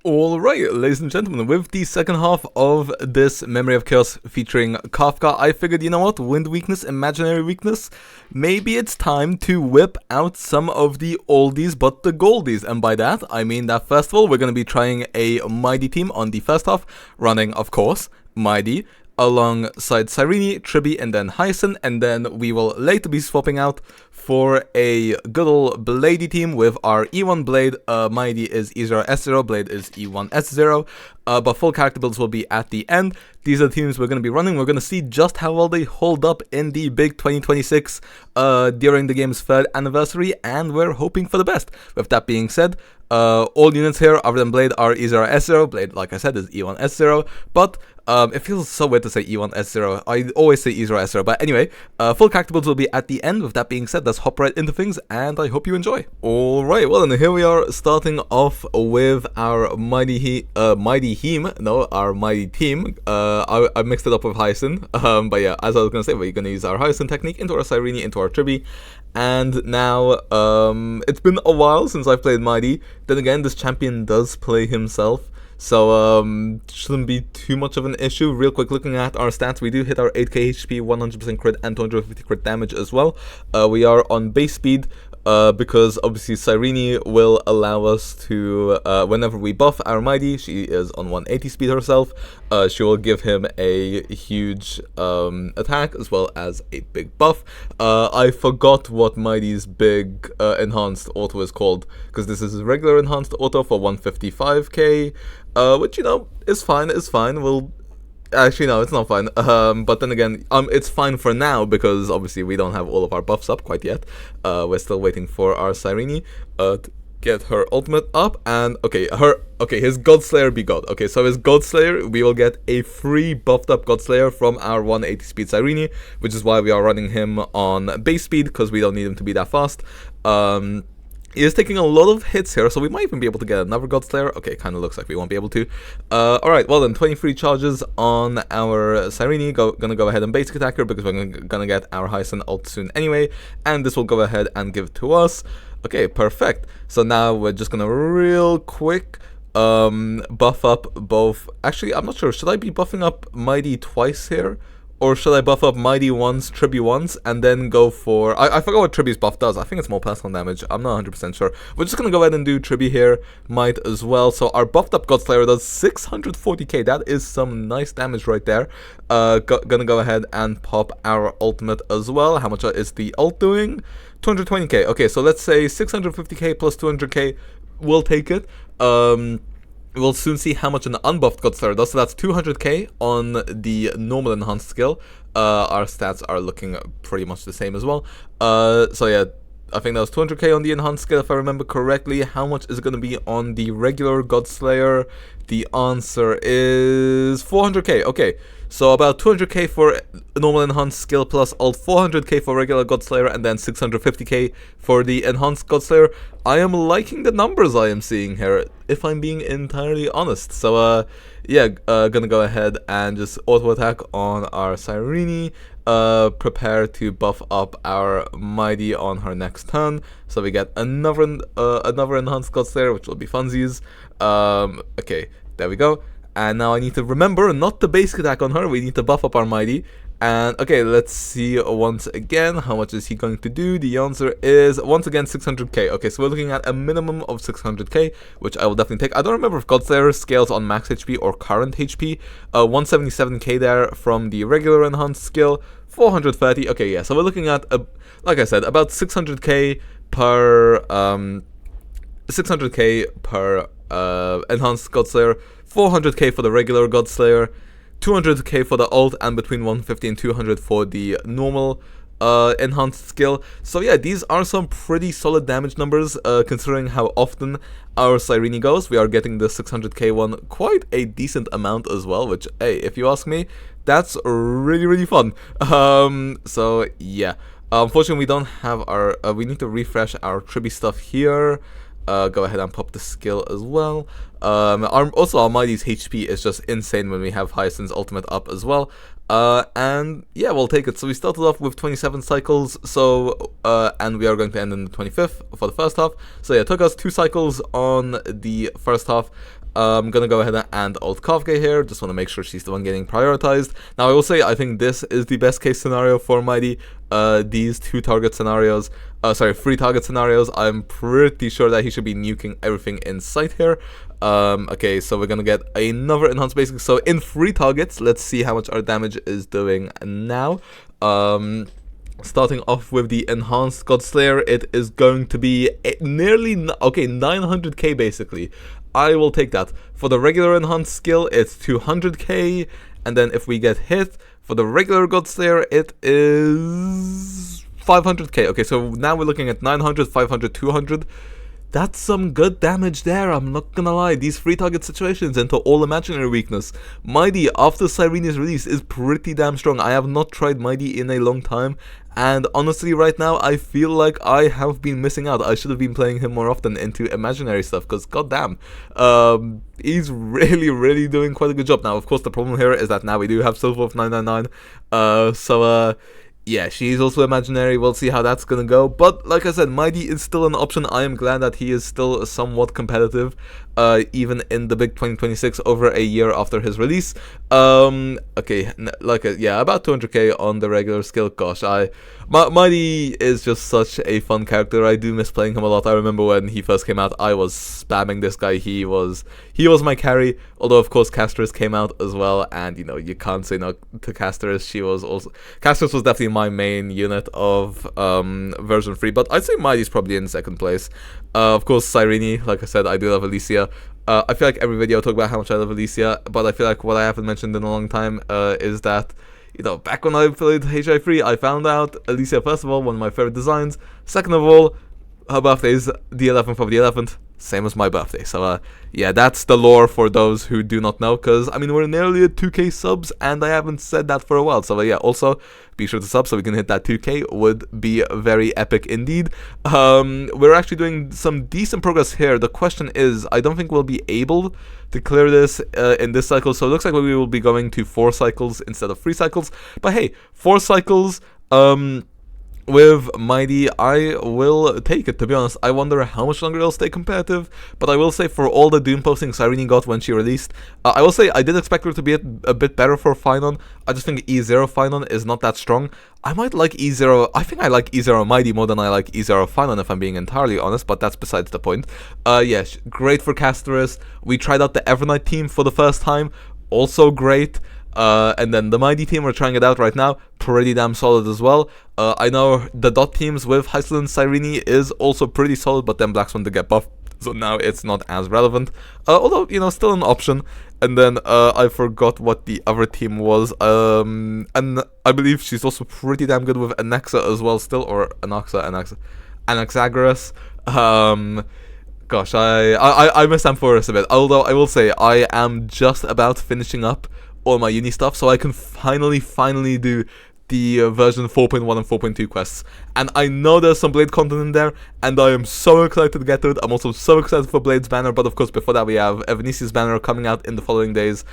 Alright, ladies and gentlemen, with the second half of this Memory of Chaos featuring KAFKA, I figured, you know what, wind weakness, imaginary weakness, maybe it's time to whip out some of the oldies but the goldies, and by that, I mean that first of all, we're going to be trying a Mydei team on the first half, running, of course, Mydei, alongside Cyrene, Tribbie, and then Hyacine, and then we will later be swapping out for a good old Bladey team with our E1 Blade. Mydei is E0S0, Blade is E1S0, but full character builds will be at the end. These are the teams we're going to be running. We're going to see just how well they hold up in the big 2026 during the game's 3rd anniversary, and we're hoping for the best. With that being said, all units here other than Blade are E0S0. Blade, like I said, is E1S0, but it feels so weird to say E1S0. I always say E0S0, but anyway, full character builds will be at the end. With that being said, let's hop right into things, and I hope you enjoy. Alright, well, and here we are starting off with our Mydei team. I mixed it up with Hyacine, but yeah, as I was going to say, we're going to use our Hyacine technique into our Cyrene, into our Tribbie, and now, it's been a while since I've played Mydei. Then again, this champion does play himself, so shouldn't be too much of an issue. Real quick, looking at our stats, we do hit our 8k HP, 100% crit, and 250 crit damage as well. We are on base speed, because obviously Cyrene will allow us to, whenever we buff our Mydei, she is on 180 speed herself, she will give him a huge attack as well as a big buff. I forgot what Mydei's big enhanced auto is called, because this is a regular enhanced auto for 155k, which, you know, is fine, we'll... Actually, no, it's not fine. But then again, it's fine for now because obviously we don't have all of our buffs up quite yet. We're still waiting for our Cyrene to get her ultimate up, and his Godslayer be God. Okay, so his Godslayer, we will get a free buffed up Godslayer from our 180 speed Cyrene, which is why we are running him on base speed, because we don't need him to be that fast. He is taking a lot of hits here, so we might even be able to get another Godslayer. Okay, kind of looks like we won't be able to. Alright, well then, 23 charges on our Cyrene. Gonna go ahead and basic attack her, because we're gonna get our Hyacine ult soon anyway, and this will go ahead and give to us. Okay, perfect. So now we're just gonna real quick buff up both... Actually, I'm not sure. Should I be buffing up Mydei twice here? Or should I buff up Mydei once, Tribbie once, and then go for... I forgot what Tribbie's buff does. I think it's more personal damage. I'm not 100% sure. We're just going to go ahead and do Tribbie here. Might as well. So our buffed up Godslayer does 640k. That is some nice damage right there. Gonna go ahead and pop our ultimate as well. How much is the ult doing? 220k. Okay, so let's say 650k plus 200k. We'll take it. We'll soon see how much an unbuffed Godslayer does, so that's 200k on the normal enhanced skill. Our stats are looking pretty much the same as well. So yeah, I think that was 200k on the enhanced skill if I remember correctly. How much is it going to be on the regular Godslayer? The answer is 400k. Okay, so about 200k for normal enhanced skill plus ult, 400k for regular Godslayer, and then 650k for the enhanced Godslayer. I am liking the numbers I am seeing here, if I'm being entirely honest. So yeah, gonna go ahead and just auto attack on our Cyrene. Prepare to buff up our Mydei on her next turn, so we get another enhanced Godslayer, which will be funsies. Okay, there we go. And now I need to remember not the basic attack on her. We need to buff up our Mydei. And okay, let's see once again, how much is he going to do? The answer is, once again, 600k. Okay, so we're looking at a minimum of 600k, which I will definitely take. I don't remember if Godslayer scales on max HP or current HP. 177k there from the regular enhanced skill. 430. Okay, yeah, so we're looking at, like I said, about 600k per enhanced Godslayer, 400k for the regular Godslayer, 200k for the ult, and between 150 and 200 for the normal enhanced skill. So yeah, these are some pretty solid damage numbers, considering how often our Cyrene goes. We are getting the 600k one quite a decent amount as well, which, hey, if you ask me, that's really, really fun. So yeah, unfortunately we don't have our, we need to refresh our Tribbie stuff here. Go ahead and pop the skill as well. Also, our Mydei's HP is just insane when we have Hyacine's ultimate up as well. And yeah, we'll take it. So we started off with 27 cycles, so and we are going to end in the 25th for the first half. So yeah, it took us 2 cycles on the first half. I'm gonna go ahead and ult KAFKA here, just want to make sure she's the one getting prioritized. Now I will say I think this is the best case scenario for Mydei. These 2 target scenarios, 3 target scenarios, I'm pretty sure that he should be nuking everything in sight here. Okay, so we're gonna get another enhanced basic. So in 3 targets, let's see how much our damage is doing now. Starting off with the enhanced Godslayer, it is going to be nearly 900k basically. I will take that. For the regular enhanced skill, it's 200k, and then if we get hit for the regular Godslayer, it is 500k. Okay, so now we're looking at 900, 500, 200. That's some good damage there, I'm not gonna lie. These 3 target situations into all imaginary weakness. Mydei, after Cyrene's release, is pretty damn strong. I have not tried Mydei in a long time, and honestly right now I feel like I have been missing out. I should have been playing him more often into imaginary stuff, because goddamn, he's really doing quite a good job. Now of course the problem here is that now we do have Silverwolf 999, yeah, she's also imaginary. We'll see how that's gonna go. But like I said, Mydei is still an option. I am glad that he is still somewhat competitive, even in the big 2026, over a year after his release. Okay, yeah, about 200k on the regular skill. Gosh, Mydei is just such a fun character. I do miss playing him a lot. I remember when he first came out, I was spamming this guy. He was my carry. Although of course Castress came out as well, and you know you can't say no to Castress. Castress was definitely my main unit of version 3, but I'd say Mydei's probably in 2nd place. Of course Cyrene, like I said, I do love Alicia. I feel like every video I talk about how much I love Alicia, but I feel like what I haven't mentioned in a long time is that, you know, back when I played HI3, I found out Alicia, first of all, one of my favorite designs. Second of all, her birthday is the 11th of the 11th, same as my birthday. So yeah, that's the lore for those who do not know, because I mean we're nearly at 2k subs and I haven't said that for a while. So yeah, also be sure to sub so we can hit that 2k, would be very epic indeed. We're actually doing some decent progress here. The question is, I don't think we'll be able to clear this in this cycle, so it looks like we will be going to 4 cycles instead of 3 cycles. But hey, 4 cycles with Mydei, I will take it, to be honest. I wonder how much longer it'll stay competitive, but I will say for all the Doom posting Cyrene got when she released, I will say I did expect her to be a bit better for Finon. I just think E0 Finon is not that strong. I might like E0, I think I like E0 Mydei more than I like E0 Finon, if I'm being entirely honest, but that's besides the point. Yeah, great for Casterus. We tried out the Evernight team for the first time, also great. And then the Mydei team, we're trying it out right now, pretty damn solid as well. I know the dot teams with Hyacine and Cyrene is also pretty solid, but then Black Swan did get buffed, so now it's not as relevant. Although, you know, still an option. And then I forgot what the other team was. And I believe she's also pretty damn good with Anaxa as well still, or Anaxagoras. Gosh, I miss Amphoris a bit. Although I will say I am just about finishing up all my uni stuff, so I can finally do the version 4.1 and 4.2 quests. And I know there's some Blade content in there, and I am so excited to get to it. I'm also so excited for Blade's banner, but of course before that we have Evanisi's banner coming out in the following days,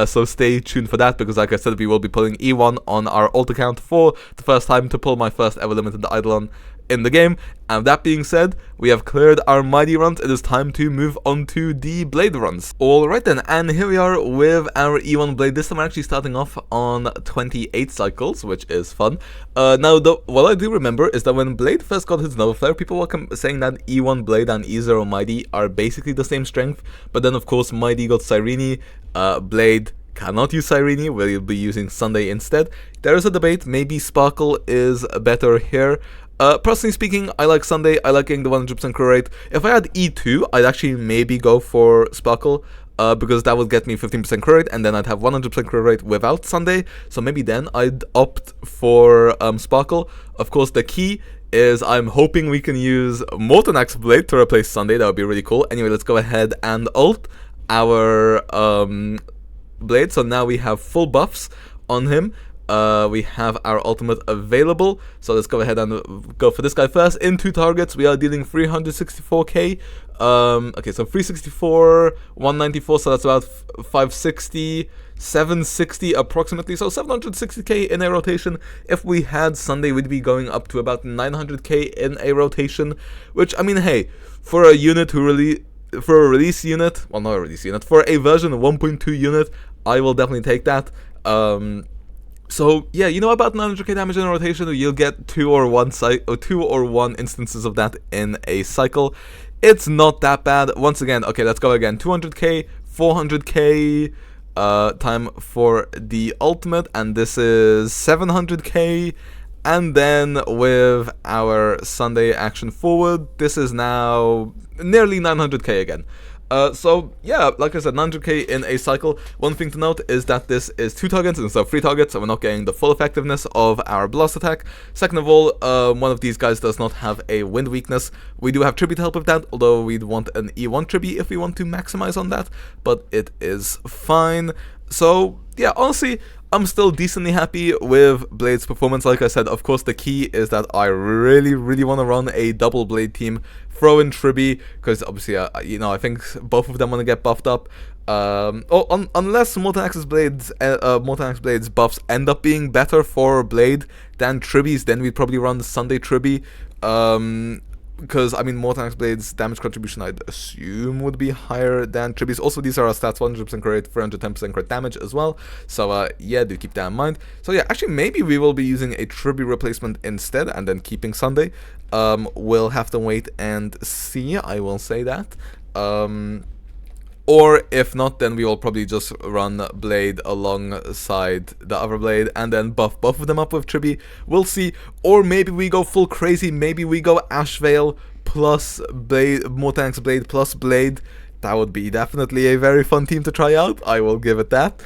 so stay tuned for that, because like I said, we will be pulling E1 on our alt account for the first time to pull my first ever limited Eidolon in the game. And that being said, we have cleared our Mydei runs. It is time to move on to the Blade runs. Alright then, and here we are with our E1 Blade. This time we're actually starting off on 28 cycles, which is fun. Now, what I do remember is that when Blade first got his Nova Flare, people were saying that E1 Blade and E0 Mydei are basically the same strength, but then of course Mydei got Cyrene, Blade cannot use Cyrene, we'll be using Sunday instead. There is a debate, maybe Sparkle is better here. Personally speaking, I like Sunday, I like getting the 100% crew rate. If I had E2, I'd actually maybe go for Sparkle, because that would get me 15% crew rate, and then I'd have 100% crew rate without Sunday, so maybe then I'd opt for Sparkle. Of course, the key is I'm hoping we can use Molten Axe Blade to replace Sunday. That would be really cool. Anyway, let's go ahead and ult our Blade, so now we have full buffs on him. We have our ultimate available, so let's go ahead and go for this guy first. In 2 targets, we are dealing 364k. Okay, so 364, 194, so that's about 560, 760 approximately, so 760k in a rotation. If we had Sunday, we'd be going up to about 900k in a rotation, which, I mean, hey, for a unit who really for a release unit, well, not a release unit, for a version 1.2 unit, I will definitely take that. So yeah, you know, about 900k damage in rotation, you'll get two or one instances of that in a cycle. It's not that bad. Once again, okay, let's go again. 200k, 400k time for the ultimate, and this is 700k. And then with our Sunday action forward, this is now nearly 900k again. So yeah, like I said, 900k in a cycle. One thing to note is that this is 2 targets instead of 3 targets, so we're not getting the full effectiveness of our blast attack. Second of all, one of these guys does not have a wind weakness. We do have Tribbie to help with that, although we'd want an E1 Tribbie if we want to maximize on that, but it is fine. So yeah, honestly, I'm still decently happy with Blade's performance. Like I said, of course, the key is that I really want to run a double Blade team, throw in Tribbie, because obviously, you know, I think both of them want to get buffed up. Unless Mortanax's Blades buffs end up being better for Blade than Tribbie's, then we'd probably run the Sunday Tribbie. Because, I mean, Mortanax Blade's damage contribution, I'd assume, would be higher than Tribbie's. Also, these are our stats, 100% crit, 310% crit damage as well. So, yeah, do keep that in mind. So, yeah, actually, maybe we will be using a Tribbie replacement instead, and then keeping Sunday. We'll have to wait and see, I will say that. Or if not, then we will probably just run Blade alongside the other Blade and then buff both of them up with Tribbie. We'll see. Or maybe we go full crazy. Maybe we go Ashvale plus Blade, Mortanax Blade plus Blade. That would be definitely a very fun team to try out. I will give it that.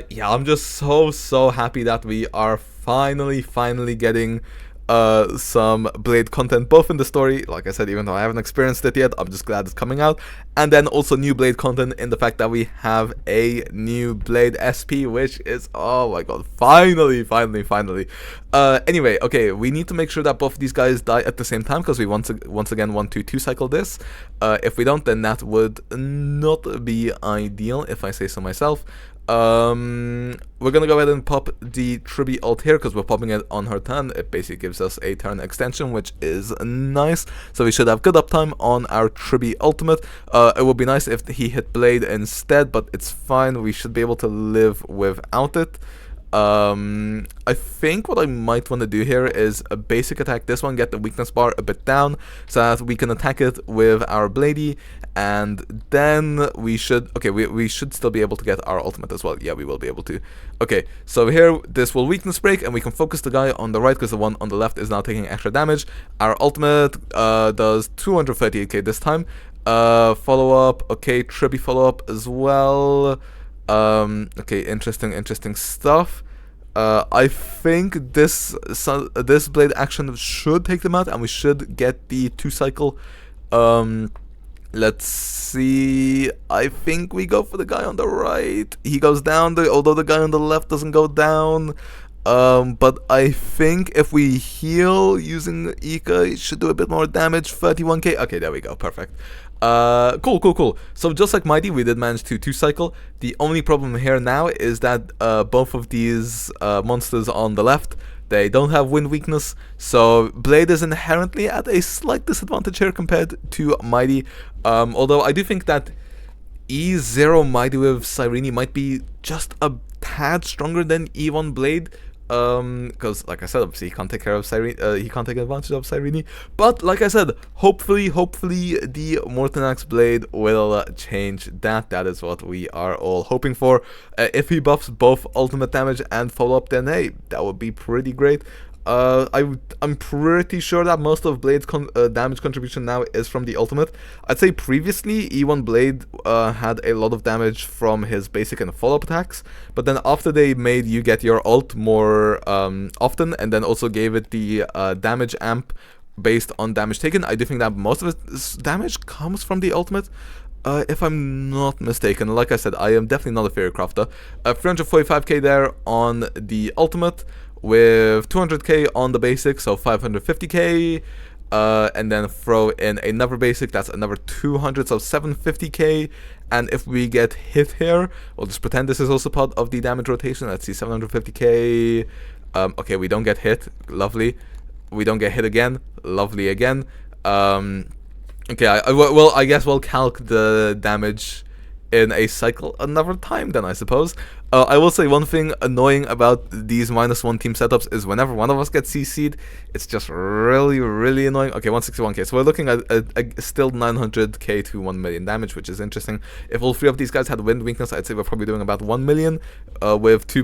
Yeah, I'm just so happy that we are finally getting some Blade content, both in the story, like I said, even though I haven't experienced it yet, I'm just glad it's coming out, and then also new Blade content in the fact that we have a new Blade SP, which is, oh my god, finally. Anyway, okay, we need to make sure that both of these guys die at the same time, because we once again want to 2-cycle this. If we don't, then that would not be ideal, if I say so myself. We're gonna go ahead and pop the Tribbie ult here because we're popping it on her turn. It basically gives us a turn extension, which is nice. So we should have good uptime on our Tribbie ultimate. It would be nice if he hit Blade instead, but it's fine. We should be able to live without it. I think what I might want to do here is a basic attack this one, get the weakness bar a bit down so that we can attack it with our Bladey, and then we should, okay, we should still be able to get our ultimate as well. Yeah, we will be able to. Okay, so here this will weakness break and we can focus the guy on the right because the one on the left is now taking extra damage. Our ultimate does 238k this time. Follow up, okay, Tribbie follow up as well. Okay, interesting stuff. I think this Blade action should take them out, and we should get the 2-cycle. Let's see. I think we go for the guy on the right. He goes down, although the guy on the left doesn't go down. But I think if we heal using Ika, it should do a bit more damage. 31k. Okay, there we go. Perfect. Cool. So just like Mydei, we did manage to 2-cycle. The only problem here now is that both of these monsters on the left, they don't have wind weakness, so Blade is inherently at a slight disadvantage here compared to Mydei. Although I do think that E0 Mydei with Cyrene might be just a tad stronger than E1 Blade. Because like I said, obviously he can't take care of Cyrene, he can't take advantage of Cyrene. But like I said, hopefully the Mortanax Blade will change that. That is what we are all hoping for. If he buffs both ultimate damage and follow up, then hey, that would be pretty great. I'm pretty sure that most of Blade's damage contribution now is from the ultimate. I'd say previously E1 Blade had a lot of damage from his basic and follow-up attacks, but then after they made you get your ult more often, and then also gave it the damage amp based on damage taken, I do think that most of its damage comes from the ultimate. If I'm not mistaken. Like I said, I am definitely not a Fairy Crafter. 345k there on the ultimate, with 200k on the basic, so 550k, and then throw in another basic, that's another 200, so 750k, and if we get hit here, we'll just pretend this is also part of the damage rotation. Let's see, 750k, okay, we don't get hit, lovely, we don't get hit again, lovely again, Okay, well, I guess we'll calc the damage in a cycle another time then, I suppose. I will say one thing annoying about these -1 team setups is whenever one of us gets CC'd, it's just really, really annoying. Okay, 161k, so we're looking at still 900k to 1 million damage, which is interesting. If all three of these guys had wind weakness, I'd say we're probably doing about 1 million, with two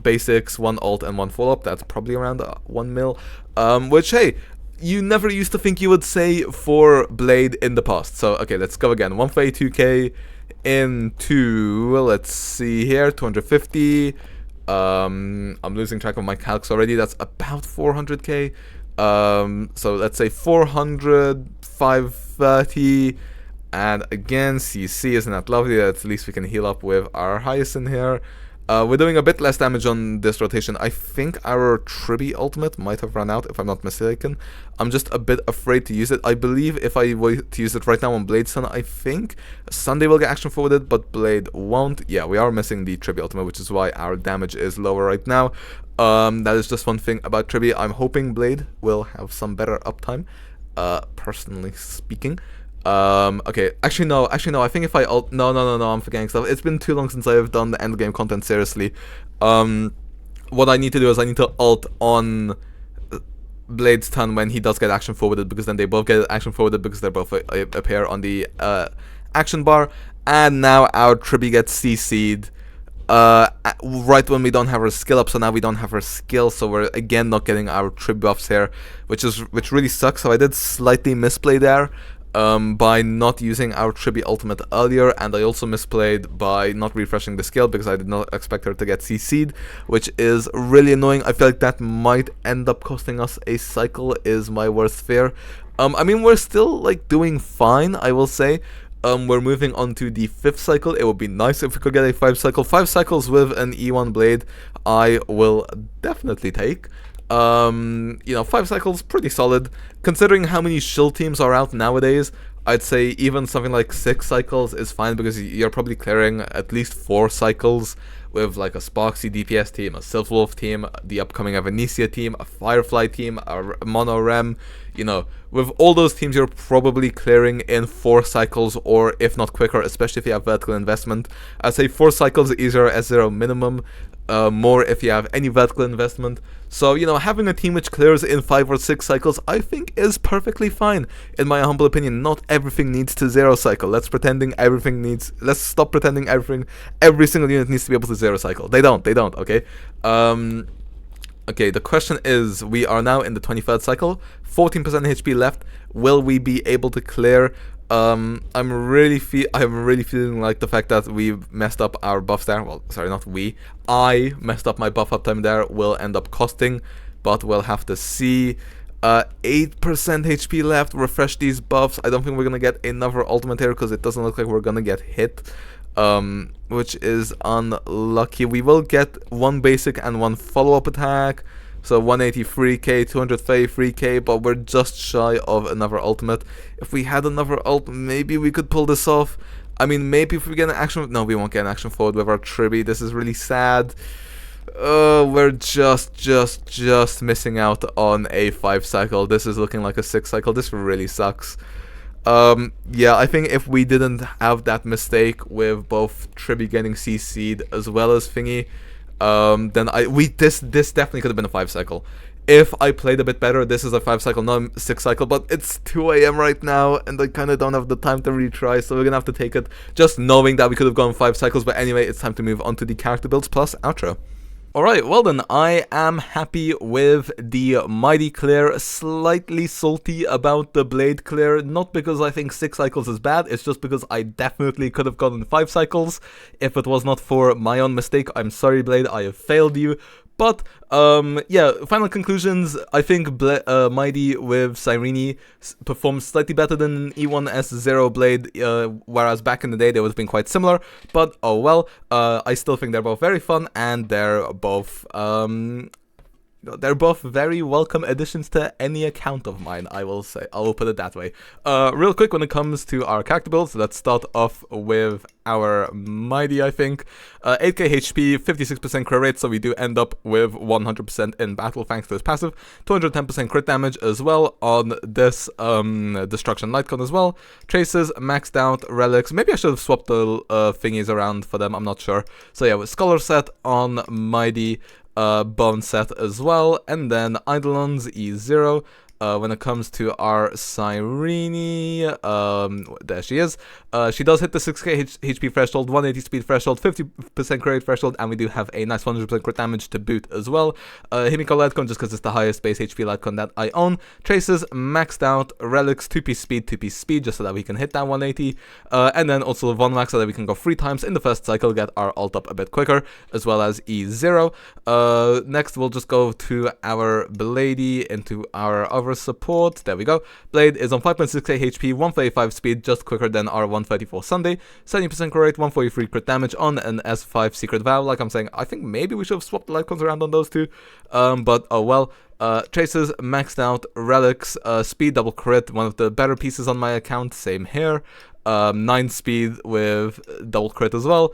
basics, one alt, and one follow-up. That's probably around 1 mil, which, hey, you never used to think you would say for Blade in the past. So, okay, let's go again. 132k into, let's see here, 250. I'm losing track of my calcs already. That's about 400k. So let's say 400, 530. And again, CC, isn't that lovely? At least we can heal up with our Hyacine here. We're doing a bit less damage on this rotation. I think our Tribbie ultimate might have run out, if I'm not mistaken. I'm just a bit afraid to use it. I believe if I were to use it right now on Blade Sun, I think Sunday will get action forwarded, but Blade won't. Yeah, we are missing the Tribbie ultimate, which is why our damage is lower right now. That is just one thing about Tribbie. I'm hoping Blade will have some better uptime, personally speaking. Okay, actually no, I think if I ult, no, I'm forgetting stuff. It's been too long since I have done the end game content seriously. What I need to do is I need to ult on Blade's turn when he does get action forwarded, because then they both get action forwarded because they both appear on the action bar. And now our Tribbie gets CC'd right when we don't have our skill up, so now we don't have our skill, so we're again not getting our Tribbie buffs here, which really sucks. So I did slightly misplay there, by not using our Tribbie ultimate earlier, and I also misplayed by not refreshing the skill because I did not expect her to get CC'd, which is really annoying. I feel like that might end up costing us a cycle, is my worst fear. I mean, we're still like doing fine, I will say. We're moving on to the 5th cycle. It would be nice if we could get a 5 cycle. 5 cycles with an E1 Blade, I will definitely take. You know, 5 cycles, pretty solid. Considering how many shield teams are out nowadays, I'd say even something like 6 cycles is fine, because you're probably clearing at least 4 cycles with like a Sparksy DPS team, a Sylphwolf team, the upcoming Avenetia team, a Firefly team, a Mono Rem. You know, with all those teams, you're probably clearing in 4 cycles, or if not quicker, especially if you have vertical investment. I'd say 4 cycles E0S0 minimum, more if you have any vertical investment. So, you know, having a team which clears in 5 or 6 cycles, I think is perfectly fine, in my humble opinion. Not everything needs to 0 cycle. Let's stop pretending every single unit needs to be able to 0 cycle. They don't, okay? Okay, the question is, we are now in the 23rd cycle, 14% HP left. Will we be able to clear? I'm really feeling like the fact that we messed up our buffs there. Well, sorry, not we. I messed up my buff uptime there. Will end up costing, but we'll have to see. 8% HP left. Refresh these buffs. I don't think we're gonna get another ultimate here because it doesn't look like we're gonna get hit, which is unlucky. We will get 1 basic and 1 follow-up attack. So 183k, 233k, but we're just shy of another ultimate. If we had another ult, maybe we could pull this off. I mean, maybe if we get an action... No, we won't get an action forward with our Tribbie. This is really sad. We're just missing out on a 5 cycle. This is looking like a 6 cycle. This really sucks. Yeah, I think if we didn't have that mistake with both Tribbie getting CC'd as well as Thingy, then this definitely could have been a 5 cycle. If I played a bit better, this is a 5 cycle, not a 6 cycle, but it's 2 AM right now, and I kind of don't have the time to retry, so we're gonna have to take it, just knowing that we could have gone 5 cycles. But anyway, it's time to move on to the character builds plus outro. Alright, well then, I am happy with the Mydei clear, slightly salty about the Blade clear, not because I think 6 cycles is bad, it's just because I definitely could have gotten 5 cycles, if it was not for my own mistake. I'm sorry, Blade, I have failed you. But, yeah, final conclusions. I think Mydei with Cyrene performs slightly better than E1S0 Blade, whereas back in the day they would have been quite similar. But, oh well, I still think they're both very fun, and they're both, they're both very welcome additions to any account of mine, I will say. I will put it that way. Real quick, when it comes to our character builds, let's start off with our Mydei, I think. 8k HP, 56% crit rate, so we do end up with 100% in battle thanks to his passive. 210% crit damage as well on this Destruction Lightcon as well. Traces, maxed out, relics. Maybe I should have swapped the thingies around for them, I'm not sure. So yeah, with Scholar set on Mydei, bone set as well, and then Eidolon's E0. When it comes to our Cyrene, there she is. She does hit the 6k HP threshold, 180 speed threshold, 50% crit threshold, and we do have a nice 100% crit damage to boot as well. Himiko Lightcon, just because it's the highest base HP Lightcon that I own. Traces, maxed out, relics, 2p speed, just so that we can hit that 180. And then also Von Max, so that we can go 3 times in the first cycle, get our ult up a bit quicker, as well as E0. Next, we'll just go to our Blade into our other support. There we go. Blade is on 5.6k HP, 135 speed, just quicker than our 134 Sunday. 70% crit rate, 143 crit damage on an S5 Secret Vow. Like I'm saying, I think maybe we should have swapped the Lightcons around on those two. But oh well. Traces, maxed out, relics, speed double crit, one of the better pieces on my account, same here. 9 speed with double crit as well.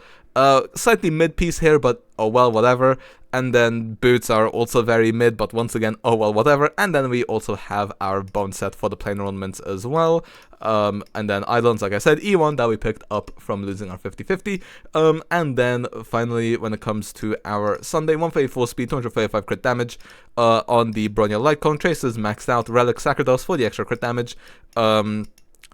Slightly mid piece here, but oh well, whatever. And then boots are also very mid, but once again, oh well, whatever. And then we also have our bone set for the planar ornaments as well. And then Eidolons, like I said, E1 that we picked up from losing our 50-50. And then finally, when it comes to our Sunday, 134 speed, 235 crit damage on the Bronya Lightcon. Traces maxed out, relic Sacerdos for the extra crit damage.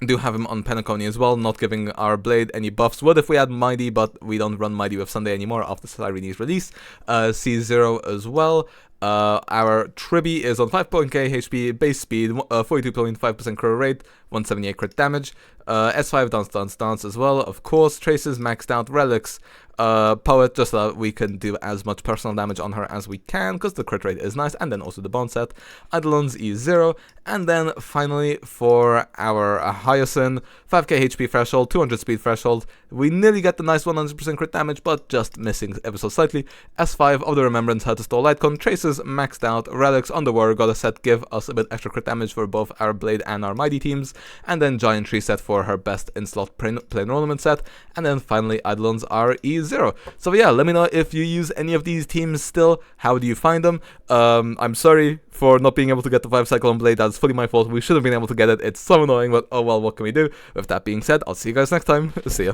Do have him on Penacony as well, not giving our Blade any buffs. Would if we had Mydei, but we don't run Mydei with Sunday anymore after Cyrene's release. C0 as well. Our Tribbie is on 5.k HP, base speed, 42.5% crit rate, 178 crit damage. S5 dance as well, of course. Traces, maxed out, relics, poet, just so that we can do as much personal damage on her as we can, because the crit rate is nice, and then also the bone set. Eidolons E0, and then finally for our Hyacine, 5k HP threshold, 200 speed threshold. We nearly get the nice 100% crit damage, but just missing ever so slightly. S5 of the Remembrance Head to Store Lightcon. Traces, maxed out, relics on the Warrior Goddess set give us a bit extra crit damage for both our Blade and our Mydei teams, and then Giant Tree set for her best in slot planar ornament set, and then finally Eidolons are E0. So yeah, let me know if you use any of these teams still. How do you find them? I'm sorry for not being able to get the 5 cycle on Blade. That's fully my fault. We should have been able to get it. It's so annoying, but oh well, what can we do? With that being said, I'll see you guys next time. See ya.